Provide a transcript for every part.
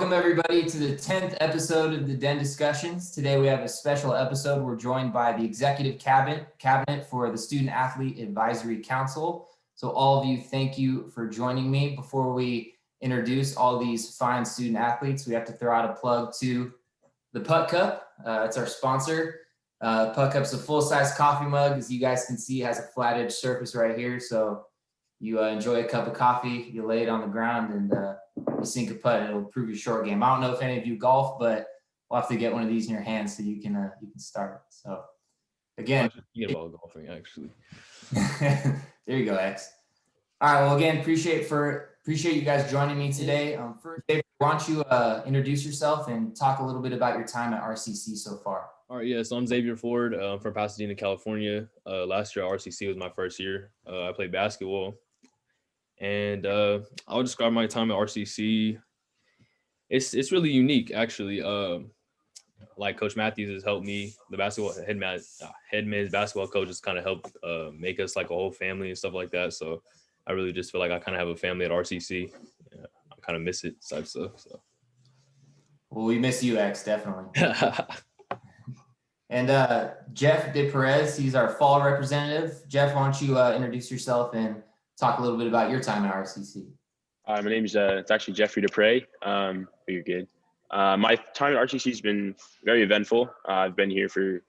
Welcome everybody to the 10th episode of the Den Discussions. Today we have a special episode. We're joined by the Executive Cabinet for the Student Athlete Advisory Council. So all of you, thank you for joining me. Before we introduce all these fine student athletes, we have to throw out a plug to the Putt Cup. It's our sponsor. Putt Cup's a full-size coffee mug. As you guys can see, it has a flat edge surface right here. So you enjoy a cup of coffee, you lay it on the ground, and you sink a putt. It'll improve your short game. I don't know if any of you golf, but we'll have to get one of these in your hands so you can start. So again, think about golfing actually. There you go, X. All right. Well, again, appreciate you guys joining me today. First, Dave, why don't you introduce yourself and talk a little bit about your time at RCC so far? All right, yeah, so I'm Xavier Ford from Pasadena, California. Last year, RCC was my first year. I played basketball. And I'll describe my time at RCC. It's really unique, actually. Like Coach Matthews has helped me. The basketball head men's basketball coach has kind of helped make us like a whole family and stuff like that. So I really just feel like I kind of have a family at RCC. Yeah, I kind of miss it, type stuff. So. Well, we miss you, X, definitely. And Jeff De Perez, he's our fall representative. Jeff, why don't you introduce yourself and talk a little bit about your time at RCC? My name is it's actually Jeffrey Dupre. You're good. My time at RCC has been very eventful. I've been here for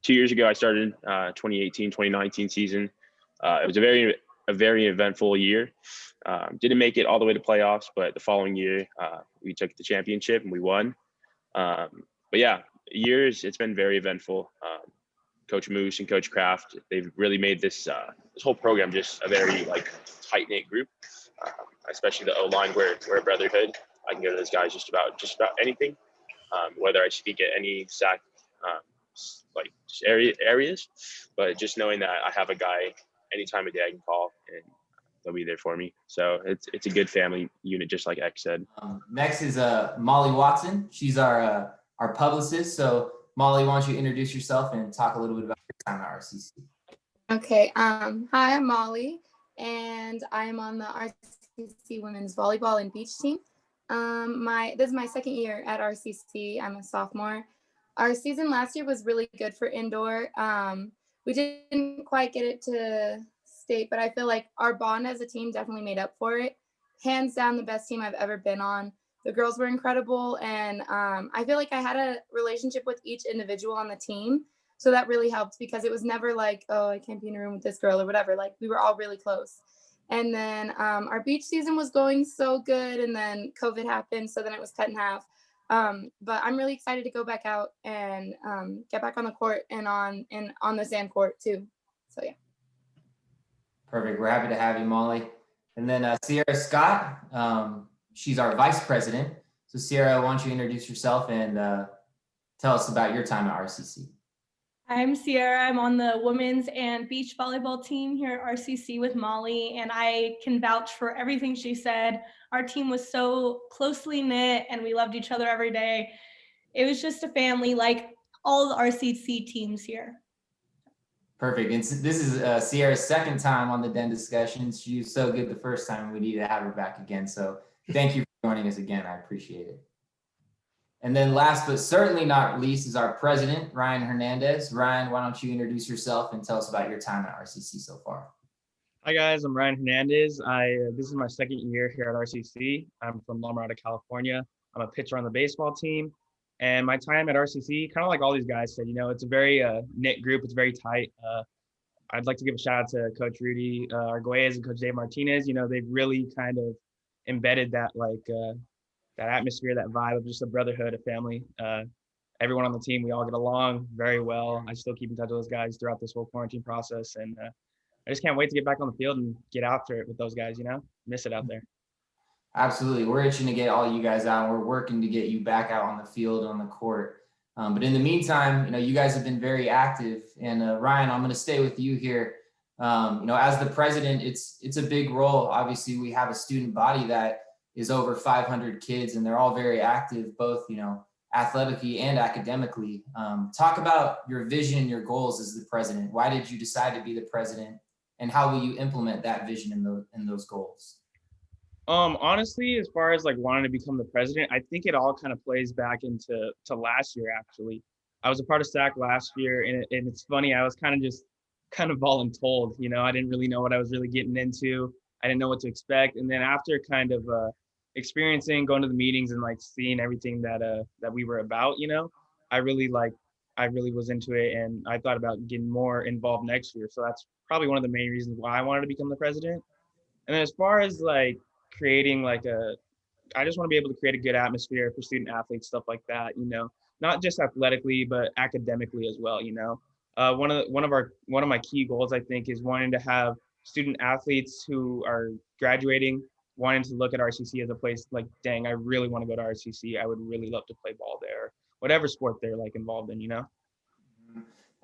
2 years ago. I started 2018-2019 season. It was a very eventful year. Didn't make it all the way to playoffs, but the following year we took the championship and we won. But yeah, it's been very eventful. Coach Moose and Coach Kraft, they've really made this whole program just a very tight-knit group, especially the O-line. We're a brotherhood. I can go to those guys just about anything, whether I speak at any sack just areas, but just knowing that I have a guy any time of day I can call and they'll be there for me. So it's a good family unit, just like X said. Next is Molly Watson. She's our publicist. So Molly, why don't you introduce yourself and talk a little bit about your time at RCC? Okay. Hi, I'm Molly, and I am on the RCC women's volleyball and beach team. This is my second year at RCC. I'm a sophomore. Our season last year was really good for indoor. We didn't quite get it to state, but I feel like our bond as a team definitely made up for it. Hands down, the best team I've ever been on. The girls were incredible, and I feel like I had a relationship with each individual on the team, so that really helped because it was never like, oh, I can't be in a room with this girl or whatever. Like, we were all really close. And then our beach season was going so good, and then COVID happened, so then it was cut in half. But I'm really excited to go back out and get back on the court and on the sand court too. So yeah. Perfect. We're happy to have you, Molly. And then Sierra Scott. She's our vice president. So Sierra, why don't you introduce yourself and tell us about your time at RCC? I'm Sierra. I'm on the women's and beach volleyball team here at RCC with Molly, and I can vouch for everything she said. Our team was so closely knit, and we loved each other every day. It was just a family, like all the RCC teams here. Perfect. And this is Sierra's second time on the Den Discussions. She was so good the first time. We need to have her back again. So thank you for joining us again. I appreciate it. And then last but certainly not least is our president, Ryan Hernandez. Ryan, why don't you introduce yourself and tell us about your time at RCC so far? Hi guys, I'm Ryan Hernandez. This is my second year here at RCC. I'm from La Mirada, California. I'm a pitcher on the baseball team. And my time at RCC, kind of like all these guys said, it's a very knit group. It's very tight. I'd like to give a shout out to Coach Rudy Arguelles and Coach Dave Martinez. They've really kind of embedded that that atmosphere, that vibe of just a brotherhood, a family. Everyone on the team, we all get along very well. I still keep in touch with those guys throughout this whole quarantine process. And I just can't wait to get back on the field and get after it with those guys, miss it out there. Absolutely. We're itching to get all you guys out. We're working to get you back out on the field, on the court. But in the meantime, you guys have been very active. And Ryan, I'm going to stay with you here. As the president, it's a big role. Obviously, we have a student body that is over 500 kids, and they're all very active, both, athletically and academically. Talk about your vision, your goals as the president. Why did you decide to be the president, and how will you implement that vision in those goals? Honestly, as far as like wanting to become the president, I think it all kind of plays back into last year. Actually, I was a part of SAC last year, and it's funny. I was kind of just kind of voluntold. You know, I didn't really know what I was really getting into. I didn't know what to expect, and then after kind of experiencing going to the meetings and like seeing everything that we were about, you know, I really like I really was into it, and I thought about getting more involved next year. So that's probably one of the main reasons why I wanted to become the president. And then as far as like creating like I just want to be able to create a good atmosphere for student athletes, stuff like that, you know, not just athletically, but academically as well, you know. One of my key goals, I think, is wanting to have student athletes who are graduating, wanting to look at RCC as a place like, dang, I really want to go to RCC. I would really love to play ball there, whatever sport they're like involved in, you know.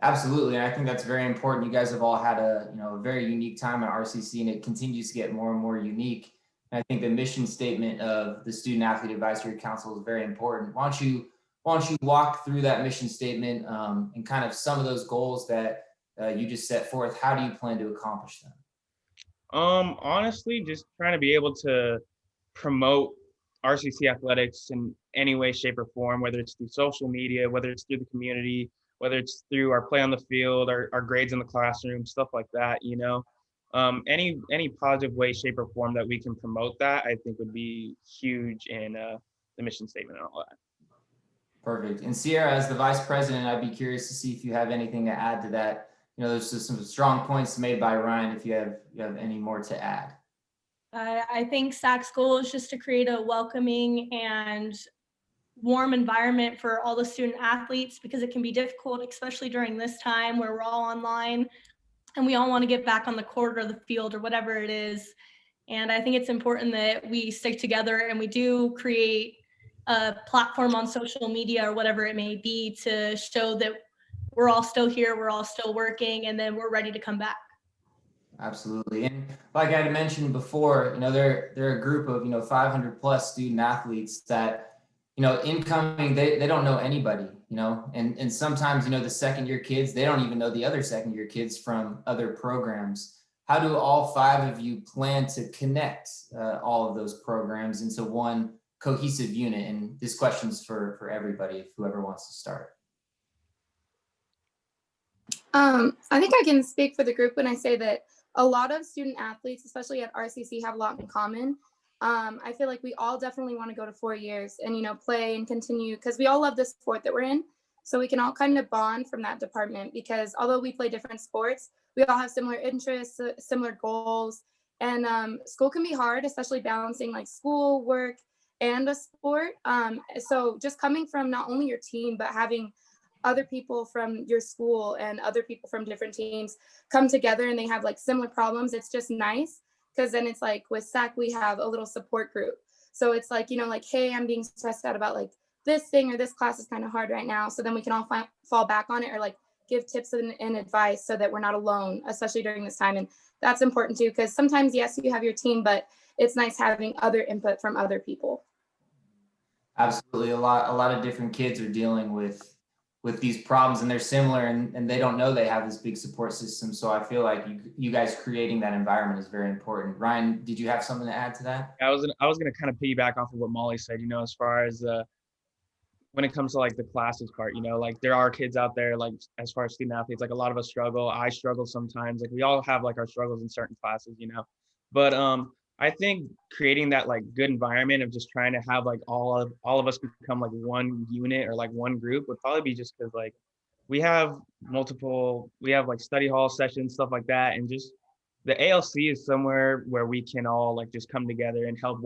Absolutely, and I think that's very important. You guys have all had a very unique time at RCC, and it continues to get more and more unique. And I think the mission statement of the Student Athlete Advisory Council is very important. Why don't you walk through that mission statement and kind of some of those goals that you just set forth? How do you plan to accomplish them? Honestly, just trying to be able to promote RCC athletics in any way, shape, or form, whether it's through social media, whether it's through the community, whether it's through our play on the field, our grades in the classroom, stuff like that, you know. Any positive way, shape, or form that we can promote that, I think would be huge in the mission statement and all that. Perfect. And Sierra, as the vice president, I'd be curious to see if you have anything to add to that. There's just some strong points made by Ryan. If you have any more to add. I think SAC's goal is just to create a welcoming and warm environment for all the student athletes, because it can be difficult, especially during this time where we're all online and we all want to get back on the court or the field or whatever it is. And I think it's important that we stick together and we do create a platform on social media or whatever it may be to show that we're all still here, we're all still working, and then we're ready to come back. Absolutely. And like I had mentioned before, they're a group of 500 plus student athletes that, incoming, they don't know anybody, and sometimes, the second year kids, they don't even know the other second year kids from other programs. How do all five of you plan to connect all of those programs into one cohesive unit? And this question's for everybody, whoever wants to start. I think I can speak for the group when I say that a lot of student athletes, especially at RCC, have a lot in common. I feel like we all definitely want to go to 4 years and, play and continue, because we all love the sport that we're in. So we can all kind of bond from that department, because although we play different sports, we all have similar interests, similar goals. And school can be hard, especially balancing like school, work, and a sport. So just coming from not only your team, but having other people from your school and other people from different teams come together and they have like similar problems, it's just nice, because then it's like with SAC we have a little support group. So it's like, like, hey, I'm being stressed out about like this thing, or this class is kind of hard right now. So then we can all fall back on it, or like give tips and advice so that we're not alone, especially during this time. And that's important too, because sometimes, yes, you have your team, but it's nice having other input from other people. Absolutely. A lot of different kids are dealing with these problems, and they're similar, and they don't know they have this big support system. So I feel like you guys creating that environment is very important. Ryan, did you have something to add to that? I was gonna kind of piggyback off of what Molly said, as far as when it comes to like the classes part, like there are kids out there, like as far as student athletes, like a lot of us struggle. I struggle sometimes, like we all have like our struggles in certain classes, but I think creating that like good environment of just trying to have like all of us become like one unit or like one group would probably be just because like we have like study hall sessions, stuff like that. And just the ALC is somewhere where we can all like just come together and help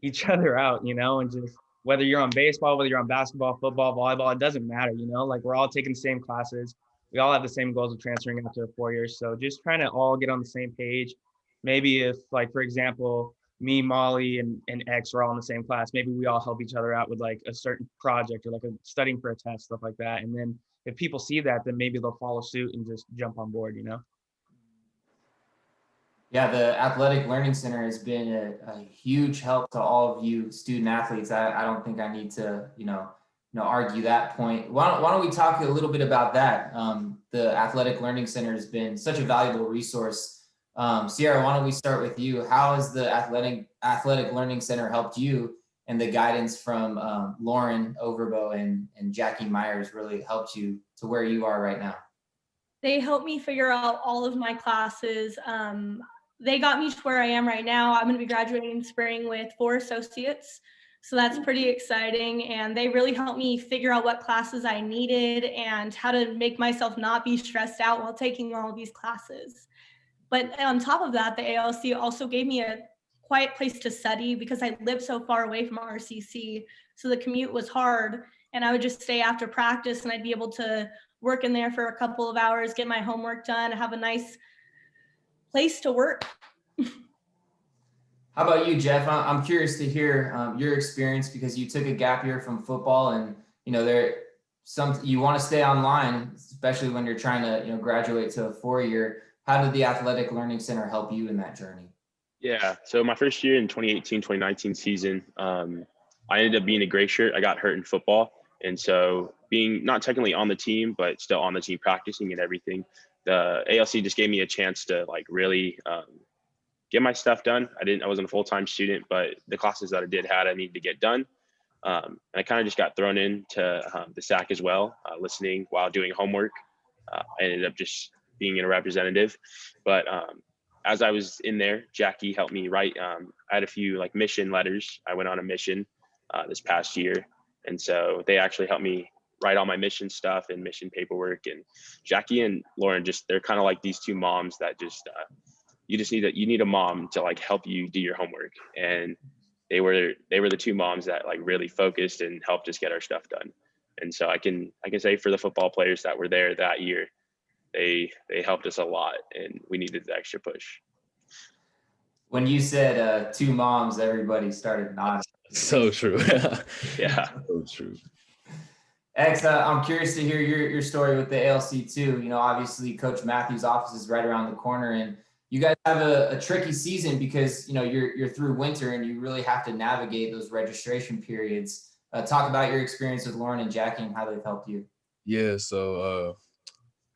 each other out, and just whether you're on baseball, whether you're on basketball, football, volleyball, it doesn't matter, like we're all taking the same classes. We all have the same goals of transferring after 4 years. So just trying to all get on the same page. Maybe if, like, for example, me, Molly, and X are all in the same class, maybe we all help each other out with like a certain project or like studying for a test, stuff like that. And then if people see that, then maybe they'll follow suit and just jump on board, Yeah, the Athletic Learning Center has been a huge help to all of you student athletes. I don't think I need to, argue that point. Why don't we talk a little bit about that? The Athletic Learning Center has been such a valuable resource Sierra, why don't we start with you? How has the Athletic Learning Center helped you, and the guidance from Lauren Overbo and Jackie Myers really helped you to where you are right now? They helped me figure out all of my classes. They got me to where I am right now. I'm going to be graduating in spring with 4 associates. So that's pretty exciting. And they really helped me figure out what classes I needed and how to make myself not be stressed out while taking all of these classes. But on top of that, the ALC also gave me a quiet place to study because I lived so far away from RCC. So the commute was hard. And I would just stay after practice and I'd be able to work in there for a couple of hours, get my homework done, have a nice place to work. How about you, Jeff? I'm curious to hear your experience because you took a gap year from football, and you want to stay online, especially when you're trying to graduate to a 4-year. How did the Athletic Learning Center help you in that journey? Yeah. So my first year in 2018, 2019 season, I ended up being a gray shirt. I got hurt in football. And so being not technically on the team, but still on the team practicing and everything, the ALC just gave me a chance to like really get my stuff done. I wasn't a full-time student, but the classes that I did had, I needed to get done. And I kind of just got thrown into the SAC as well, listening while doing homework. I ended up just being a representative. But as I was in there, Jackie helped me write. I had a few like mission letters. I went on a mission this past year. And so they actually helped me write all my mission stuff and mission paperwork. And Jackie and Lauren, they're kind of like these two moms that you need a mom to like help you do your homework. And they were the two moms that like really focused and helped us get our stuff done. And so I can say for the football players that were there that year, they helped us a lot and we needed the extra push. When you said two moms, everybody started nodding. So true. Yeah. So true. X, I'm curious to hear your story with the ALC too. Obviously Coach Matthews' office is right around the corner, and you guys have a tricky season because you're through winter and you really have to navigate those registration periods. Talk about your experience with Lauren and Jackie and how they've helped you. Yeah, so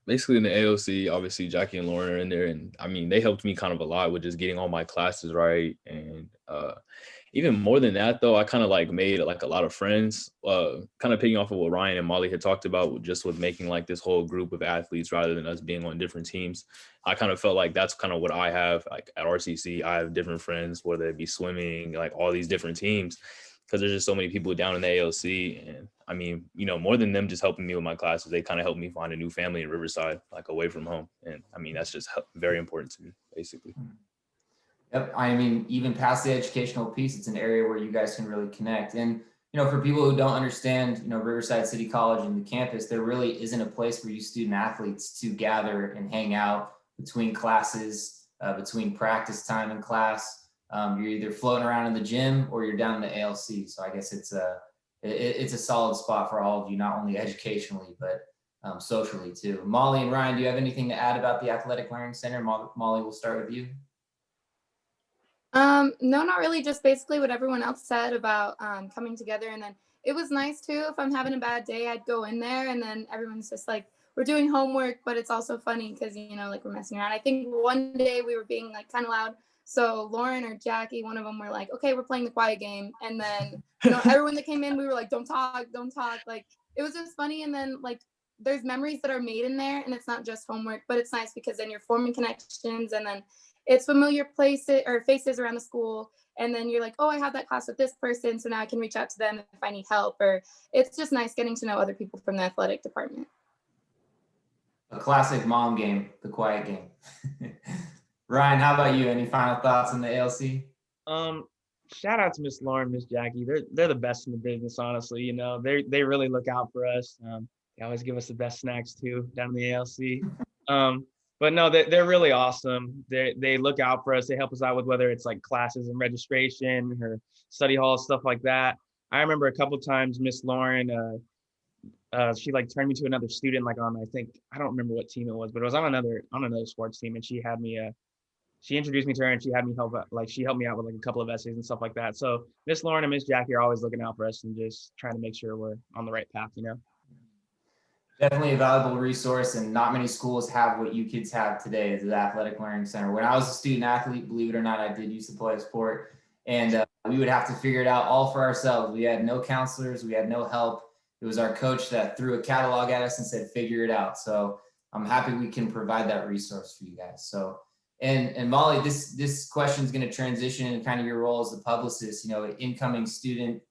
basically in the AOC, obviously Jackie and Lauren are in there, and I mean they helped me kind of a lot with just getting all my classes right. And even more than that though, I kind of like made like a lot of friends, kind of picking off of what Ryan and Molly had talked about, just with making like this whole group of athletes rather than us being on different teams. I kind of felt like that's kind of what I have like at RCC. I have different friends, whether it be swimming, like all these different teams, because there's just so many people down in the ALC. And I mean, more than them just helping me with my classes, they kind of helped me find a new family in Riverside, like away from home. And I mean, that's just very important to me, basically. Yep. I mean, even past the educational piece, it's an area where you guys can really connect. And, for people who don't understand, Riverside City College and the campus, there really isn't a place for you student athletes to gather and hang out between classes, between practice time and class. You're either floating around in the gym or you're down in the ALC. So I guess it's a solid spot for all of you, not only educationally, but socially too. Molly and Ryan, do you have anything to add about the Athletic Learning Center? Molly, we'll start with you. No, not really. Just basically what everyone else said about coming together. And then it was nice too. If I'm having a bad day, I'd go in there and then everyone's just like, we're doing homework, but it's also funny because, like we're messing around. I think one day we were being like kind of loud. So Lauren or Jackie, one of them were like, okay, we're playing the quiet game. And then, everyone that came in, we were like, don't talk. Like, it was just funny. And then like, there's memories that are made in there and it's not just homework, but it's nice because then you're forming connections and then it's familiar places or faces around the school. And then you're like, oh, I have that class with this person. So now I can reach out to them if I need help, or it's just nice getting to know other people from the athletic department. A classic mom game, the quiet game. Ryan, how about you? Any final thoughts on the ALC? Shout out to Miss Lauren, Miss Jackie. They're the best in the business, honestly. They really look out for us. They always give us the best snacks too down in the ALC. But no, they're really awesome. They look out for us. They help us out with whether it's like classes and registration or study halls, stuff like that. I remember a couple of times Miss Lauren, she like turned me to another student, like on, I don't remember what team it was, but it was on another sports team. And she had me, she introduced me to her and she had me she helped me out with like a couple of essays and stuff like that. So Miss Lauren and Miss Jackie are always looking out for us and just trying to make sure we're on the right path, Definitely a valuable resource, and not many schools have what you kids have today as the Athletic Learning Center. When I was a student athlete, believe it or not, I did used to play a sport, and we would have to figure it out all for ourselves. We had no counselors, we had no help. It was our coach that threw a catalog at us and said, figure it out. So I'm happy we can provide that resource for you guys. So, and Molly, this question is going to transition into kind of your role as a publicist. You know, incoming student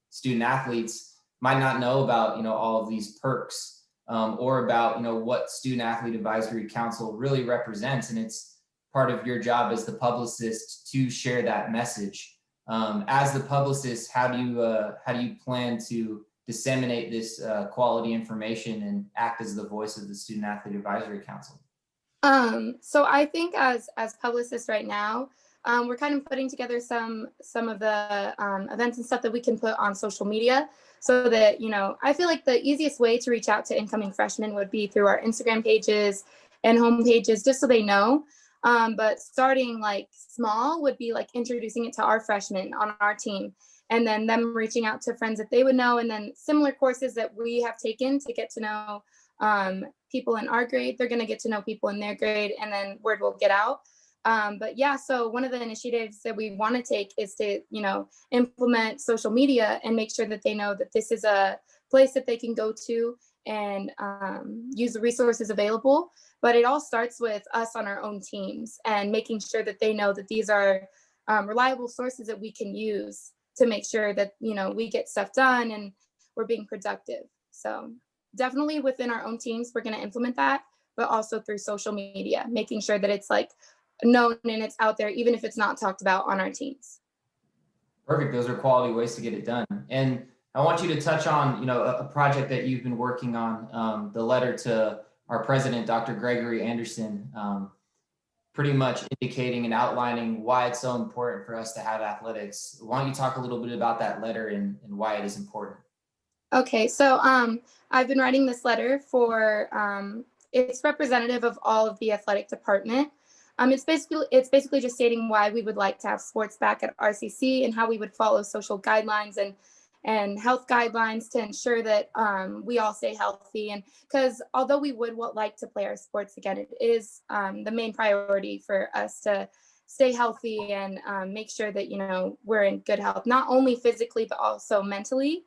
athletes might not know about, you know, all of these perks, or about, you know, what Student Athlete Advisory Council really represents. And it's part of your job as the publicist to share that message. As the publicist, how do you plan to disseminate this quality information and act as the voice of the Student Athlete Advisory Council? So I think as publicists right now, we're kind of putting together some of the events and stuff that we can put on social media, so that, you know, I feel like the easiest way to reach out to incoming freshmen would be through our Instagram pages and home pages, just so they know. But starting like small would be like introducing it to our freshmen on our team, and then them reaching out to friends that they would know, and then similar courses that we have taken to get to know people in our grade. They're going to get to know people in their grade, and then word will get out. But yeah, so one of the initiatives that we want to take is to, you know, implement social media and make sure that they know that this is a place that they can go to and use the resources available. But it all starts with us on our own teams and making sure that they know that these are reliable sources that we can use to make sure that, you know, we get stuff done and we're being productive. So definitely within our own teams, we're going to implement that, but also through social media, making sure that it's like known and it's out there, even if it's not talked about on our teams. Perfect. Those are quality ways to get it done. And I want you to touch on, you know, a project that you've been working on, the letter to our president, Dr. Gregory Anderson, pretty much indicating and outlining why it's so important for us to have athletics. Why don't you talk a little bit about that letter and why it is important? Okay, so I've been writing this letter for, it's representative of all of the athletic department. It's basically just stating why we would like to have sports back at RCC and how we would follow social guidelines and health guidelines to ensure that we all stay healthy. And because although we would like to play our sports again, it is the main priority for us to stay healthy and make sure that, you know, we're in good health, not only physically, but also mentally.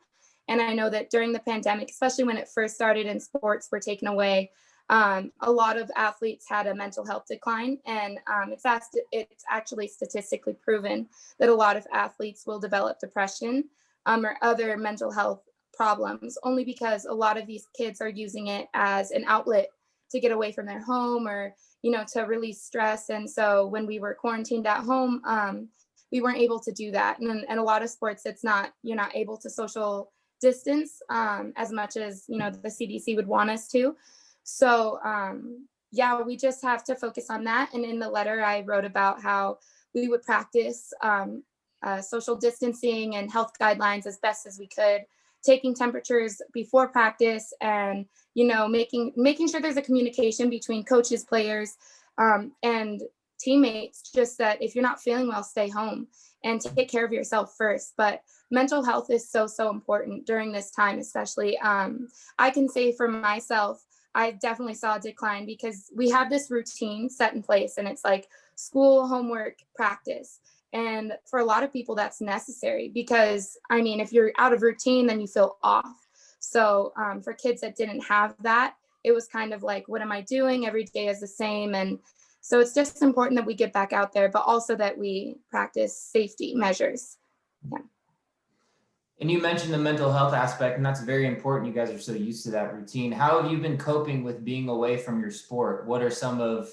And I know that during the pandemic, especially when it first started and sports were taken away, a lot of athletes had a mental health decline. And it's actually statistically proven that a lot of athletes will develop depression or other mental health problems, only because a lot of these kids are using it as an outlet to get away from their home, or, you know, to release stress. And so when we were quarantined at home, we weren't able to do that. And a lot of sports, you're not able to social distance as much as, you know, the CDC would want us to. So yeah, we just have to focus on that. And in the letter, I wrote about how we would practice social distancing and health guidelines as best as we could, taking temperatures before practice, and, you know, making sure there's a communication between coaches, players, and teammates, just that if you're not feeling well, stay home and take care of yourself first. But mental health is so important during this time, especially. I can say for myself, I definitely saw a decline because we have this routine set in place, and it's like school, homework, practice. And for a lot of people, that's necessary because, I mean, if you're out of routine, then you feel off. So for kids that didn't have that, it was kind of like, what am I doing? Every day is the same. And so it's just important that we get back out there, but also that we practice safety measures. Yeah. And you mentioned the mental health aspect, and that's very important. You guys are so used to that routine. How have you been coping with being away from your sport? What are some of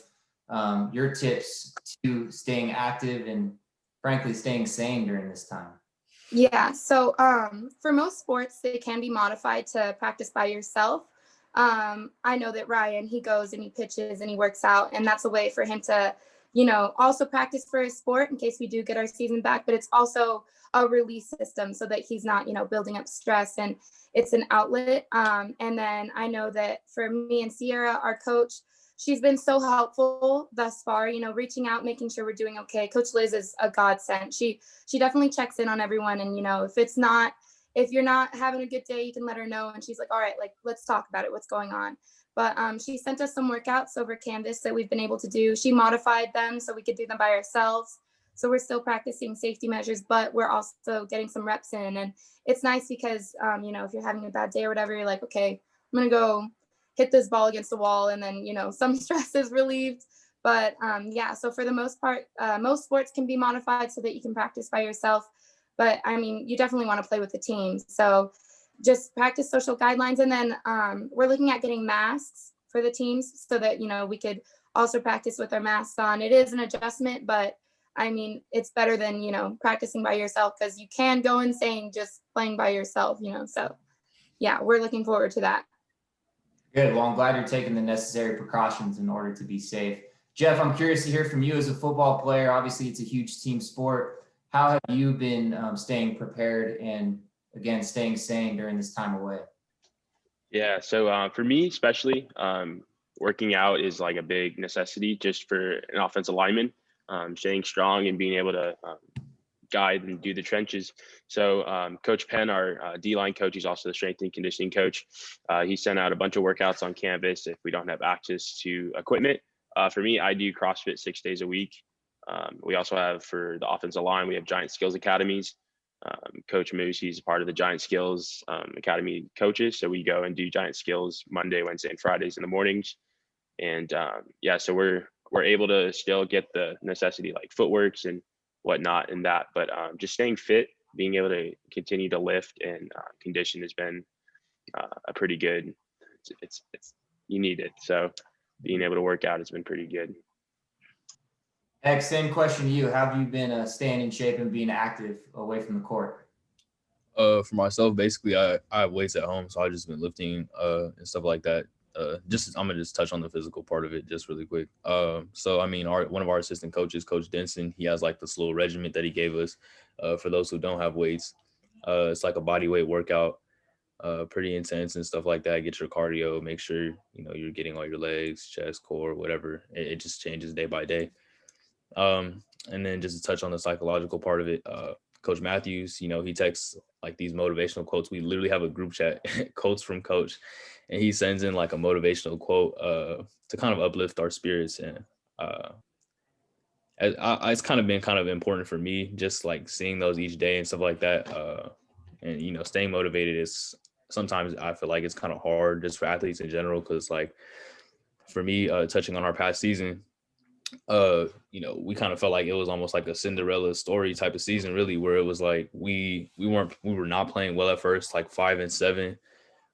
your tips to staying active and, frankly, staying sane during this time? Yeah, so for most sports, they can be modified to practice by yourself. I know that Ryan, he goes and he pitches and he works out, and that's a way for him to, you know, also practice for his sport in case we do get our season back, but it's also a release system so that he's not, you know, building up stress, and it's an outlet. And then I know that for me and Sierra, our coach, she's been so helpful thus far, you know, reaching out, making sure we're doing okay. Coach Liz is a godsend. She definitely checks in on everyone. And, you know, if it's not if you're not having a good day, you can let her know. And she's like, all right, like, let's talk about it. What's going on? But she sent us some workouts over Canvas that we've been able to do. She modified them so we could do them by ourselves. So we're still practicing safety measures, but we're also getting some reps in. And it's nice because, you know, if you're having a bad day or whatever, you're like, okay, I'm going to go hit this ball against the wall. And then, you know, some stress is relieved. But yeah, so for the most part, most sports can be modified so that you can practice by yourself. But I mean, you definitely want to play with the team. So just practice social guidelines. And then we're looking at getting masks for the teams so that, you know, we could also practice with our masks on. It is an adjustment, but I mean, it's better than, you know, practicing by yourself, because you can go insane just playing by yourself, you know. So yeah, we're looking forward to that. Good. Well, I'm glad you're taking the necessary precautions in order to be safe. Jeff, I'm curious to hear from you as a football player. Obviously, it's a huge team sport. How have you been staying prepared and, again, staying sane during this time away? Yeah, so for me especially, working out is like a big necessity just for an offensive lineman, staying strong and being able to guide and do the trenches. So Coach Penn, our D-line coach, he's also the strength and conditioning coach. He sent out a bunch of workouts on Canvas if we don't have access to equipment. For me, I do CrossFit 6 days a week. We also have, for the offensive line, we have Giant Skills Academies. Coach Moose, he's a part of the Giant Skills Academy coaches. So we go and do Giant Skills Monday, Wednesday, and Fridays in the mornings. And yeah, so we're able to still get the necessity like footworks and whatnot in that, but just staying fit, being able to continue to lift and condition has been a pretty good. It's you need it. So being able to work out has been pretty good. X, same question to you. How have you been staying in shape and being active away from the court? For myself, basically, I have weights at home, so I've just been lifting and stuff like that. I'm gonna just touch on the physical part of it just really quick. So I mean, one of our assistant coaches, Coach Denson, he has like this little regiment that he gave us. For those who don't have weights, it's like a body weight workout, pretty intense and stuff like that. Get your cardio, make sure you know you're getting all your legs, chest, core, whatever. It just changes day by day. And then just to touch on the psychological part of it, Coach Matthews, you know, he texts like these motivational quotes. We literally have a group chat, quotes from Coach, and he sends in like a motivational quote to kind of uplift our spirits. And it's kind of been kind of important for me, just like seeing those each day and stuff like that. And, you know, staying motivated is sometimes I feel like it's kind of hard just for athletes in general, because like for me, touching on our past season, you know, we kind of felt like it was almost like a Cinderella story type of season, really, where it was like we were not playing well at first, like 5-7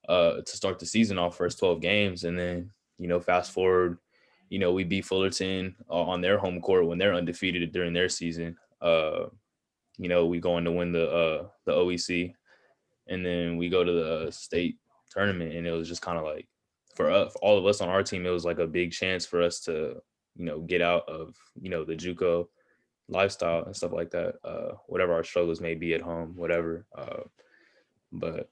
to start the season off, first 12 games, and then, you know, fast forward, you know, we beat Fullerton on their home court when they're undefeated during their season. You know, we go on to win the OEC, and then we go to the state tournament, and it was just kind of like for all of us on our team, it was like a big chance for us to, you know, get out of, you know, the JUCO lifestyle and stuff like that, whatever our struggles may be at home, whatever. But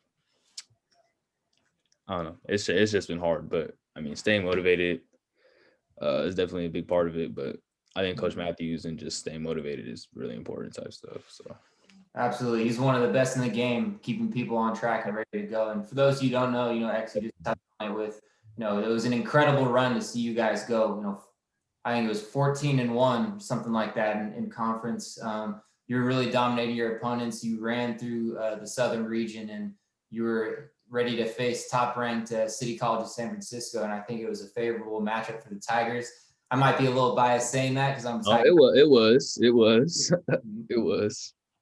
I don't know, it's just been hard, but I mean, staying motivated is definitely a big part of it, but I think Coach Matthews and just staying motivated is really important type stuff. So Absolutely. He's one of the best in the game, keeping people on track and ready to go. And for those of you who don't know, you know, X, you just touched on it with, you know, it was an incredible run to see you guys go, you know, I think it was 14-1, something like that in conference. You were really dominating your opponents. You ran through the Southern region, and you were ready to face top-ranked City College of San Francisco. And I think it was a favorable matchup for the Tigers. I might be a little biased saying that because I'm a Tiger. It was.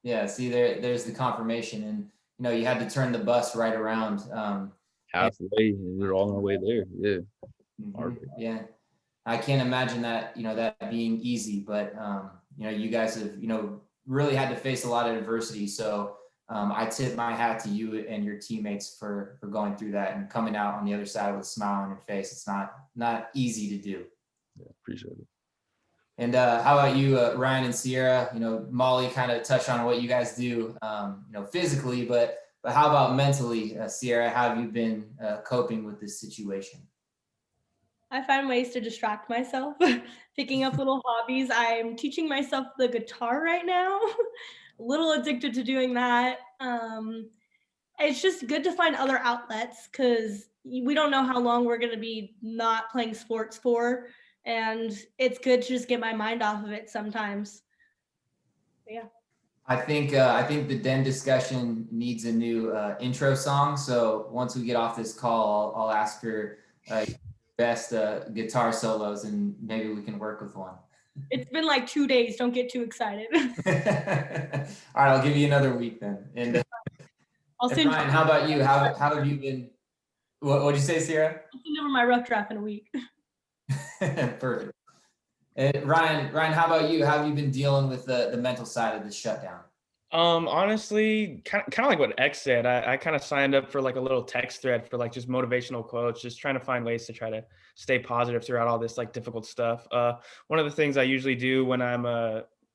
Yeah. See, there's the confirmation, and you know you had to turn the bus right around. Halfway, and we were all on our way there. Yeah. Yeah. I can't imagine that, you know, that being easy, but, you know, you guys have, you know, really had to face a lot of adversity. So I tip my hat to you and your teammates for going through that and coming out on the other side with a smile on your face. It's not easy to do. Yeah, appreciate it. And how about you, Ryan and Sierra? You know, Molly kind of touched on what you guys do, you know, physically, but how about mentally, Sierra? How have you been coping with this situation? I find ways to distract myself, picking up little hobbies. I'm teaching myself the guitar right now, a little addicted to doing that. it's just good to find other outlets because we don't know how long we're going to be not playing sports for. And it's good to just get my mind off of it sometimes. Yeah. I think the Den discussion needs a new intro song. So once we get off this call, I'll ask for best guitar solos, and maybe we can work with one. It's been like 2 days. Don't get too excited. All right, I'll give you another week then. And, I'll and send Ryan, you, how about you? How have you been? What'd you say, Sierra? I'll send over my rough draft in a week. Perfect. And Ryan, how about you? How have you been dealing with the mental side of this shutdown? Honestly, kind of like what X said. I kind of signed up for like a little text thread for like just motivational quotes, just trying to find ways to try to stay positive throughout all this like difficult stuff. One of the things I usually do when I'm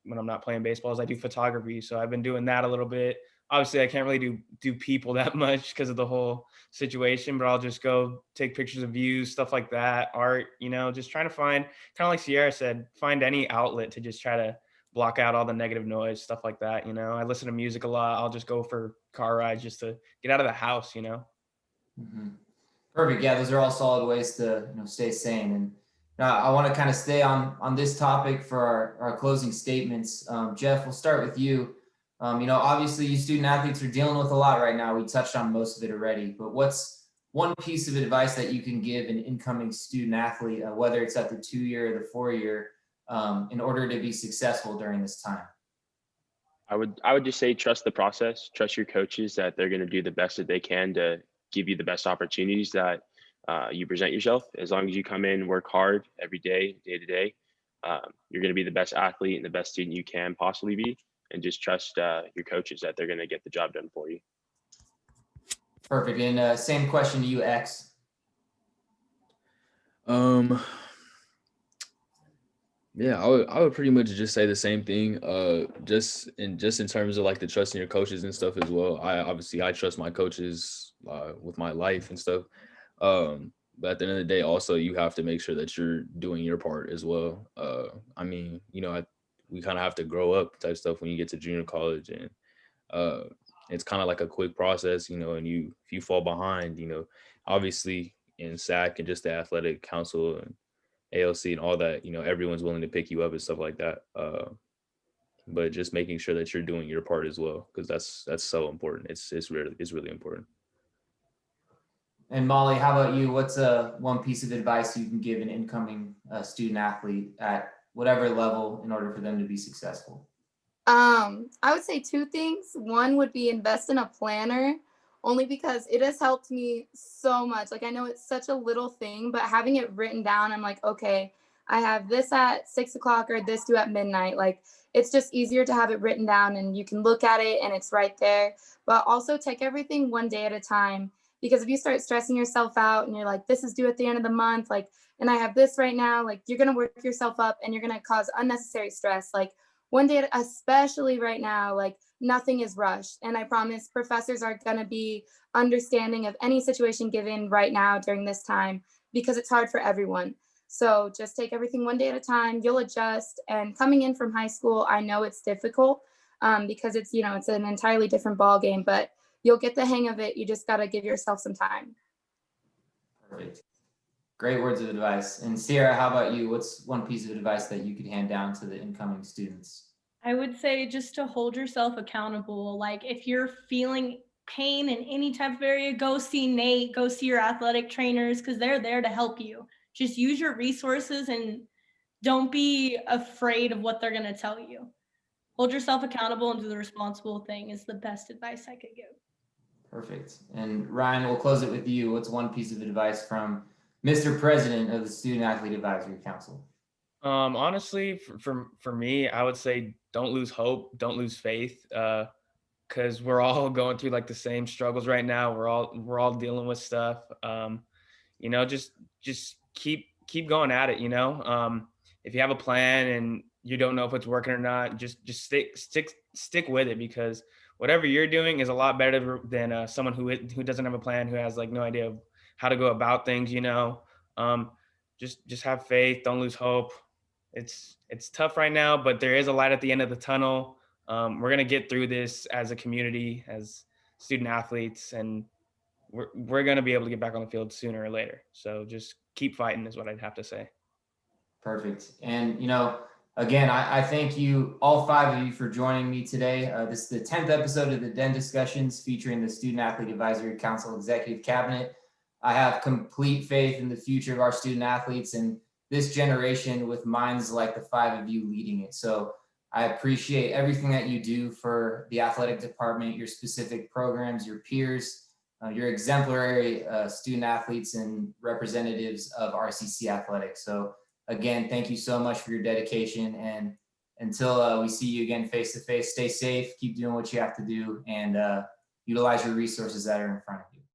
not playing baseball is I do photography. So I've been doing that a little bit. Obviously, I can't really do people that much because of the whole situation, but I'll just go take pictures of views, stuff like that, art, just trying to find, kind of like Sierra said, find any outlet to just try to block out all the negative noise, stuff like that. I listen to music a lot. I'll just go for car rides just to get out of the house. Mm-hmm. Perfect. Yeah, those are all solid ways to stay sane. And I want to kind of stay on this topic for our closing statements. Jeff, we'll start with you. Obviously you student athletes are dealing with a lot right now. We touched on most of it already, but what's one piece of advice that you can give an incoming student athlete, whether it's at the 2-year or the 4-year, in order to be successful during this time? I would just say trust the process, trust your coaches that they're going to do the best that they can to give you the best opportunities that you present yourself. As long as you come in, work hard every day, day to day, you're going to be the best athlete and the best student you can possibly be. And just trust your coaches that they're going to get the job done for you. Perfect. And same question to you, X. Yeah, I would pretty much just say the same thing. Just in terms of like the trusting your coaches and stuff as well. I trust my coaches with my life and stuff. But at the end of the day, also you have to make sure that you're doing your part as well. We kind of have to grow up type stuff when you get to junior college, and it's kind of like a quick process, and if you fall behind, obviously in SAC and just the athletic council and ALC and all that, everyone's willing to pick you up and stuff like that. But just making sure that you're doing your part as well, because that's so important. It's really important. And Molly, how about you? What's one piece of advice you can give an incoming student athlete at whatever level in order for them to be successful? I would say 2 things. One would be invest in a planner, only because it has helped me so much. Like, I know it's such a little thing, but having it written down, I'm like, okay, I have this at 6 o'clock or this due at midnight. Like, it's just easier to have it written down and you can look at it and it's right there. But also take everything one day at a time, because if you start stressing yourself out and you're like, this is due at the end of the month, like, and I have this right now, like, you're going to work yourself up and you're going to cause unnecessary stress. Like, one day, especially right now, like, nothing is rushed. And I promise professors are going to be understanding of any situation given right now during this time, because it's hard for everyone. So just take everything one day at a time. You'll adjust. And coming in from high school, I know it's difficult because it's an entirely different ball game, but you'll get the hang of it. You just got to give yourself some time. Perfect. Great words of advice. And Sierra, how about you? What's one piece of advice that you could hand down to the incoming students? I would say just to hold yourself accountable. Like, if you're feeling pain in any type of area, go see Nate, go see your athletic trainers, because they're there to help you. Just use your resources and don't be afraid of what they're going to tell you. Hold yourself accountable and do the responsible thing is the best advice I could give. Perfect. And Ryan, we'll close it with you. What's one piece of advice from Mr. President of the Student Athlete Advisory Council? Honestly, for me, I would say don't lose hope, don't lose faith, because we're all going through like the same struggles right now. We're all dealing with stuff. Just keep going at it. If you have a plan and you don't know if it's working or not, just stick with it, because whatever you're doing is a lot better than someone who doesn't have a plan, who has like no idea of how to go about things. Just have faith, don't lose hope. It's tough right now, but there is a light at the end of the tunnel. We're gonna get through this as a community, as student athletes, and we're going to be able to get back on the field sooner or later. So just keep fighting is what I'd have to say. Perfect. And, again, I thank you, all five of you, for joining me today. This is the 10th episode of the Den Discussions featuring the Student Athlete Advisory Council Executive Cabinet. I have complete faith in the future of our student athletes and this generation with minds like the five of you leading it. So I appreciate everything that you do for the athletic department, your specific programs, your peers, your exemplary student athletes and representatives of RCC athletics. So again, thank you so much for your dedication. And until we see you again face to face, stay safe, keep doing what you have to do, and utilize your resources that are in front of you.